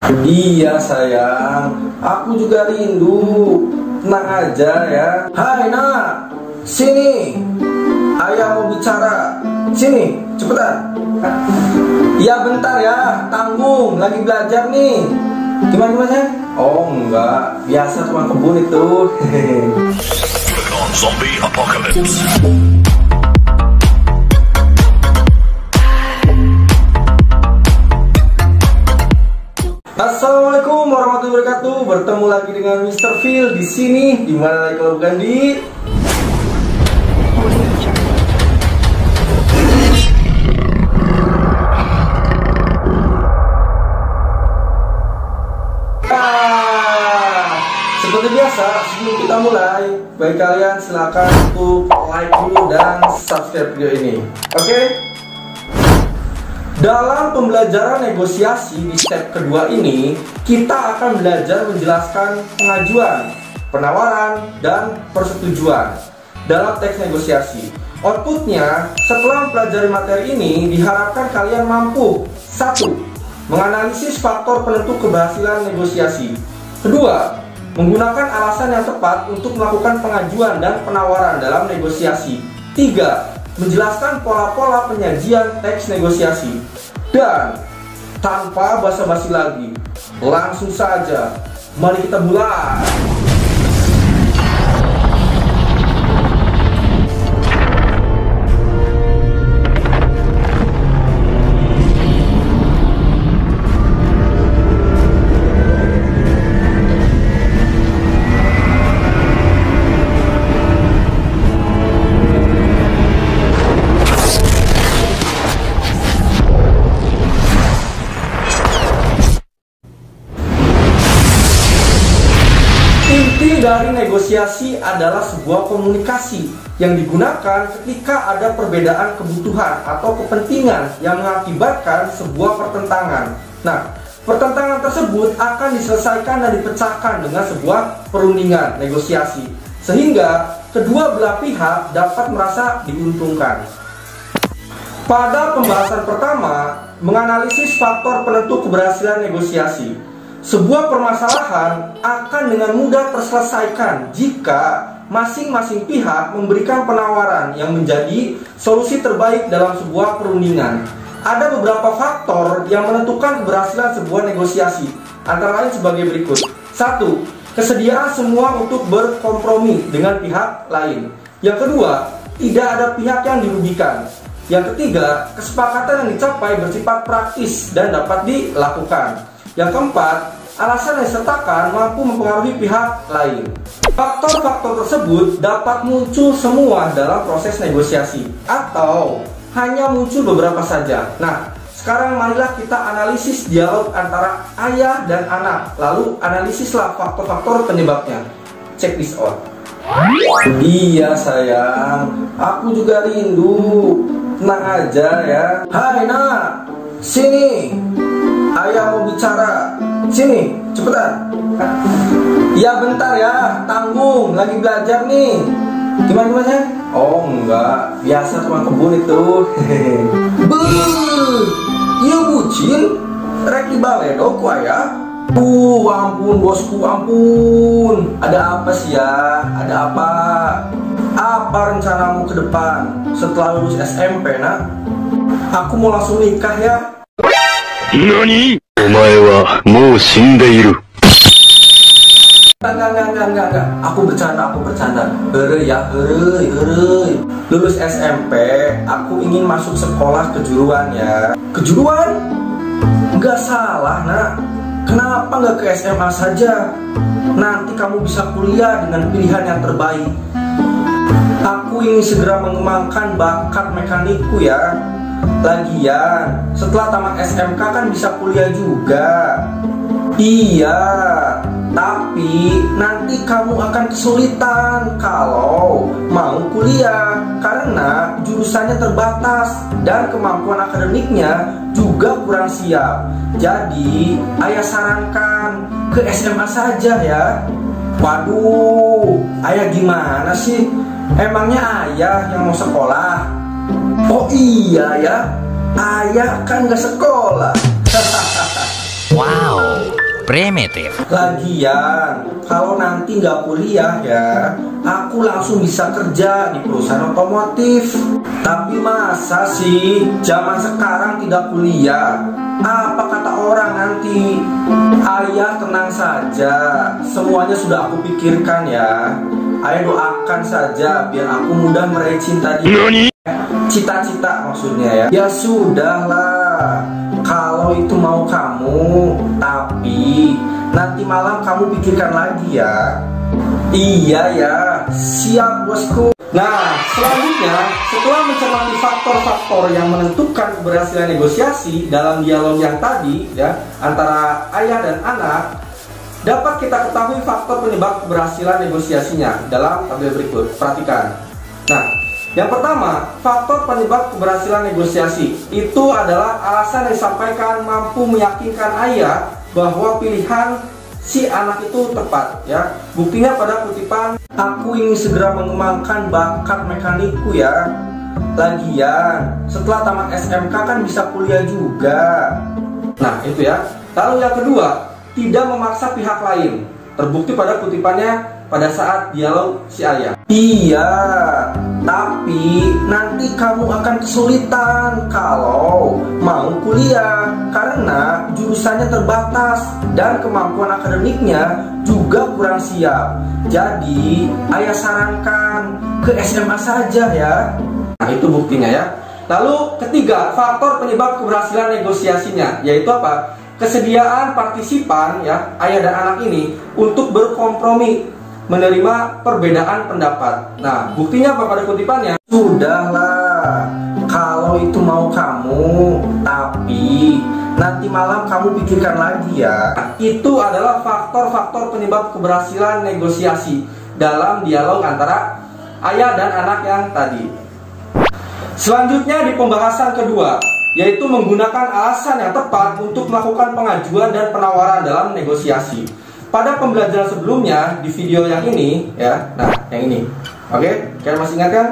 Iya sayang, aku juga rindu. Tenang aja ya. Hai nak, sini. Ayah mau bicara. Sini, cepetan. Iya bentar ya, tanggung. Lagi belajar nih. Gimana sayang? Oh enggak, biasa cuma kebun itu. Zombie Apocalypse. Assalamualaikum warahmatullahi wabarakatuh. Bertemu lagi dengan Mr. Phil di sini. Di mana lagi kalau bukan di seperti biasa, sebelum kita mulai, bagi kalian silakan untuk like dulu dan subscribe video ini. Oke? Dalam pembelajaran negosiasi di step kedua ini, kita akan belajar menjelaskan pengajuan, penawaran, dan persetujuan dalam teks negosiasi. Outputnya, setelah mempelajari materi ini, diharapkan kalian mampu 1. Menganalisis faktor penentu keberhasilan negosiasi. 2. Menggunakan alasan yang tepat untuk melakukan pengajuan dan penawaran dalam negosiasi. 3. Menjelaskan pola-pola penyajian teks negosiasi. Dan tanpa basa-basi lagi, langsung saja mari kita mulai. Inti dari negosiasi adalah sebuah komunikasi yang digunakan ketika ada perbedaan kebutuhan atau kepentingan yang mengakibatkan sebuah pertentangan. Nah, pertentangan tersebut akan diselesaikan dan dipecahkan dengan sebuah perundingan negosiasi, sehingga kedua belah pihak dapat merasa diuntungkan. Pada pembahasan pertama, menganalisis faktor penentu keberhasilan negosiasi. Sebuah permasalahan akan dengan mudah terselesaikan jika masing-masing pihak memberikan penawaran yang menjadi solusi terbaik dalam sebuah perundingan. Ada beberapa faktor yang menentukan keberhasilan sebuah negosiasi, antara lain sebagai berikut. 1. Kesediaan semua untuk berkompromi dengan pihak lain. Yang kedua, tidak ada pihak yang dirugikan. Yang ketiga, kesepakatan yang dicapai bersifat praktis dan dapat dilakukan. Yang keempat, alasan yang disertakan mampu mempengaruhi pihak lain. Faktor-faktor tersebut dapat muncul semua dalam proses negosiasi atau hanya muncul beberapa saja. Nah, sekarang marilah kita analisis dialog antara ayah dan anak. Lalu analisislah faktor-faktor penyebabnya. Check this out. Iya sayang, aku juga rindu. Tenang aja ya. Hai nak, sini. Ayah mau bicara. Sini, cepetan. Iya bentar ya, tanggung. Lagi belajar nih. Gimana sayang? Oh enggak, biasa cuma kebun itu. Iya bucin. Rek di baledo ku ayah. Ampun bosku, ampun. Ada apa sih ya? Ada apa? Apa rencanamu ke depan setelah lulus SMP nak? Aku mau langsung nikah ya. Nani? Omae wa mou shindeiru. Enggak. Aku bercanda. Heureuy ya, heureuy. Lulus SMP, aku ingin masuk sekolah kejuruan ya. Kejuruan? Enggak salah nak. Kenapa nggak ke SMA saja? Nanti kamu bisa kuliah dengan pilihan yang terbaik. Aku ingin segera mengembangkan bakat mekanikku ya. Lagian, setelah tamat SMK kan bisa kuliah juga. Iya, tapi nanti kamu akan kesulitan kalau mau kuliah karena jurusannya terbatas dan kemampuan akademiknya juga kurang siap. Jadi, ayah sarankan ke SMA saja ya. Waduh, ayah gimana sih? Emangnya ayah yang mau sekolah? Oh iya ya, ayah kan gak sekolah. Wow. primitif. Lagian, kalau nanti nggak kuliah ya, aku langsung bisa kerja di perusahaan otomotif. Tapi masa sih zaman sekarang tidak kuliah? Apa kata orang nanti? Ayah tenang saja, semuanya sudah aku pikirkan ya. Ayah doakan saja biar aku mudah meraih cinta dia. Cita-cita maksudnya ya. Ya sudahlah, kalau itu mau kamu, tapi nanti malam kamu pikirkan lagi ya. Iya ya, siap bosku. Nah, selanjutnya setelah mencermati faktor-faktor yang menentukan keberhasilan negosiasi dalam dialog yang tadi ya antara ayah dan anak, dapat kita ketahui faktor penyebab keberhasilan negosiasinya dalam tabel berikut. Perhatikan. Nah, yang pertama, faktor penyebab keberhasilan negosiasi itu adalah alasan yang disampaikan mampu meyakinkan ayah bahwa pilihan si anak itu tepat ya. Buktinya pada kutipan, aku ingin segera mengembangkan bakat mekanikku ya. Lagian setelah tamat SMK kan bisa kuliah juga. Nah itu ya. Lalu yang kedua, tidak memaksa pihak lain. Terbukti pada kutipannya pada saat dialog si ayah. Iya, tapi nanti kamu akan kesulitan kalau mau kuliah karena jurusannya terbatas dan kemampuan akademiknya juga kurang siap. Jadi ayah sarankan ke SMA saja ya. Nah itu buktinya ya. Lalu ketiga, faktor penyebab keberhasilan negosiasinya yaitu apa? Kesediaan partisipan ya, ayah dan anak ini untuk berkompromi, menerima perbedaan pendapat. Nah, buktinya apa pada kutipannya? Sudahlah, kalau itu mau kamu, tapi nanti malam kamu pikirkan lagi ya. Itu adalah faktor-faktor penyebab keberhasilan negosiasi dalam dialog antara ayah dan anak yang tadi. Selanjutnya di pembahasan kedua, yaitu menggunakan alasan yang tepat untuk melakukan pengajuan dan penawaran dalam negosiasi. Pada pembelajaran sebelumnya di video yang ini ya, nah yang ini, oke, kalian masih ingat kan?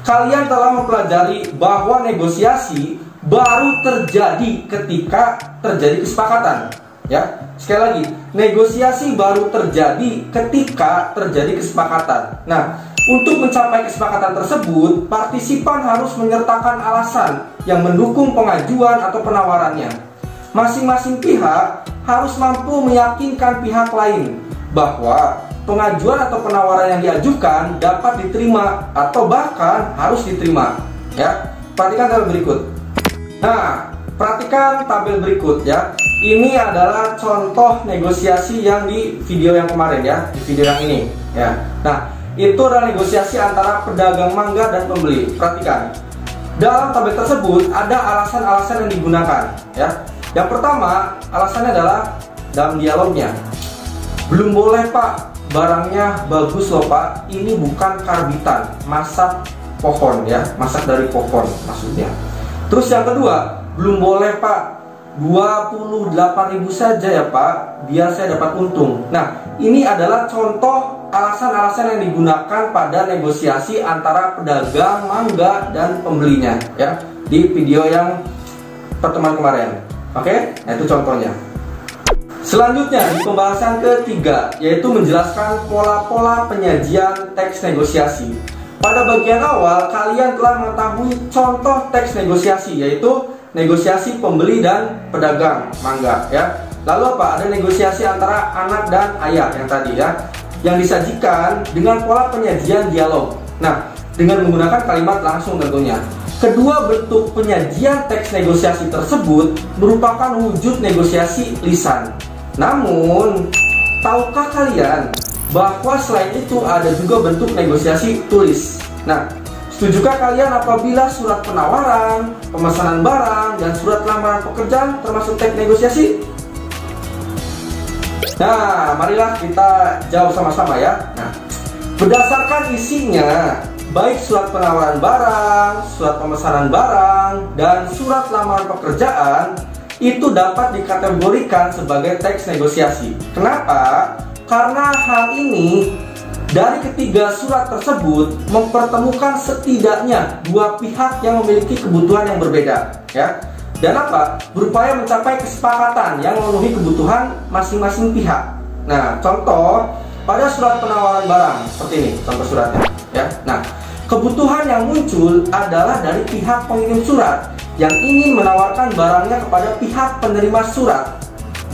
Kalian telah mempelajari bahwa negosiasi baru terjadi ketika terjadi kesepakatan. Ya, sekali lagi, negosiasi baru terjadi ketika terjadi kesepakatan. Nah, untuk mencapai kesepakatan tersebut, partisipan harus menyertakan alasan yang mendukung pengajuan atau penawarannya. Masing-masing pihak harus mampu meyakinkan pihak lain bahwa pengajuan atau penawaran yang diajukan dapat diterima atau bahkan harus diterima. Ya, perhatikan tabel berikut. Nah, perhatikan tabel berikut ya. Ini adalah contoh negosiasi yang di video yang kemarin ya, di video yang ini ya. Nah, itu adalah negosiasi antara pedagang mangga dan pembeli. Perhatikan. Dalam tabel tersebut ada alasan-alasan yang digunakan ya. Yang pertama, alasannya adalah dalam dialognya. Belum boleh pak, barangnya bagus loh pak, ini bukan karbitan, masak pohon ya, masak dari pohon maksudnya. Terus yang kedua, belum boleh pak, 28.000 saja ya pak, biar saya dapat untung. Nah, ini adalah contoh alasan-alasan yang digunakan pada negosiasi antara pedagang mangga dan pembelinya ya, di video yang pertemuan kemarin. Oke, nah itu contohnya. Selanjutnya di pembahasan ketiga, yaitu menjelaskan pola-pola penyajian teks negosiasi. Pada bagian awal, kalian telah mengetahui contoh teks negosiasi, yaitu negosiasi pembeli dan pedagang mangga ya. Lalu apa? Ada negosiasi antara anak dan ayah yang tadi ya, yang disajikan dengan pola penyajian dialog. Nah, dengan menggunakan kalimat langsung tentunya. Kedua bentuk penyajian teks negosiasi tersebut merupakan wujud negosiasi lisan. Namun, tahukah kalian bahwa selain itu ada juga bentuk negosiasi tulis? Nah, setujukah kalian apabila surat penawaran, pemesanan barang, dan surat lamaran pekerjaan termasuk teks negosiasi? Nah, marilah kita jawab sama-sama ya. Nah, berdasarkan isinya, baik surat penawaran barang, surat pemesanan barang, dan surat lamaran pekerjaan itu dapat dikategorikan sebagai teks negosiasi. Kenapa? Karena hal ini dari ketiga surat tersebut mempertemukan setidaknya dua pihak yang memiliki kebutuhan yang berbeda ya. Dan apa? Berupaya mencapai kesepakatan yang memenuhi kebutuhan masing-masing pihak. Nah, contoh pada surat penawaran barang seperti ini, contoh suratnya ya. Nah, kebutuhan yang muncul adalah dari pihak pengirim surat yang ingin menawarkan barangnya kepada pihak penerima surat,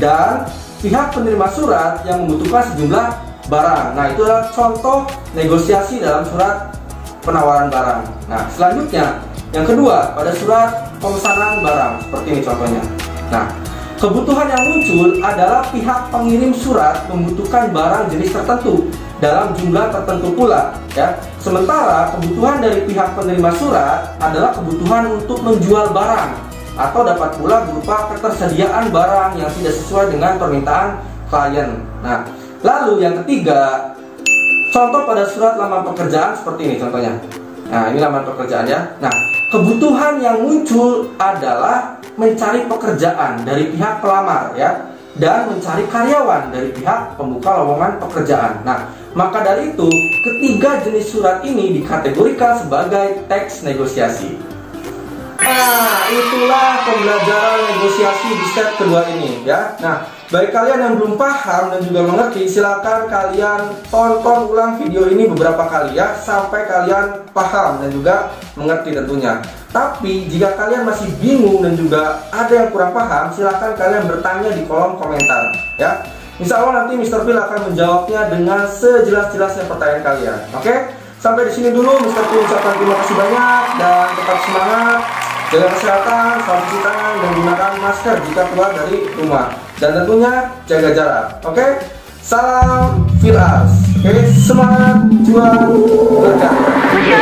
dan pihak penerima surat yang membutuhkan sejumlah barang. Nah, itu adalah contoh negosiasi dalam surat penawaran barang. Nah, selanjutnya yang kedua pada surat pemesanan barang seperti ini contohnya. Nah, kebutuhan yang muncul adalah pihak pengirim surat membutuhkan barang jenis tertentu dalam jumlah tertentu pula ya. Sementara kebutuhan dari pihak penerima surat adalah kebutuhan untuk menjual barang, atau dapat pula berupa ketersediaan barang yang tidak sesuai dengan permintaan klien. Nah, lalu yang ketiga, contoh pada surat lamar pekerjaan seperti ini contohnya. Nah, ini lamar pekerjaan ya. Nah, kebutuhan yang muncul adalah mencari pekerjaan dari pihak pelamar ya, dan mencari karyawan dari pihak pembuka lowongan pekerjaan. Nah, maka dari itu ketiga jenis surat ini dikategorikan sebagai teks negosiasi. Nah, itulah pembelajaran negosiasi di set kedua ini ya. Nah, bagi kalian yang belum paham dan juga mengerti, silakan kalian tonton ulang video ini beberapa kali ya, sampai kalian paham dan juga mengerti tentunya. Tapi jika kalian masih bingung dan juga ada yang kurang paham, silakan kalian bertanya di kolom komentar ya. Insya Allah nanti Mr. Phil akan menjawabnya dengan sejelas-jelasnya pertanyaan kalian. Oke, sampai di sini dulu Mr. Phil ucapkan terima kasih banyak dan tetap semangat, jaga kesehatan, selalu cuci tangan dan gunakan masker jika keluar dari rumah, dan tentunya jaga jarak. Oke, salam Phil Arts. Oke, semangat juang berkarya.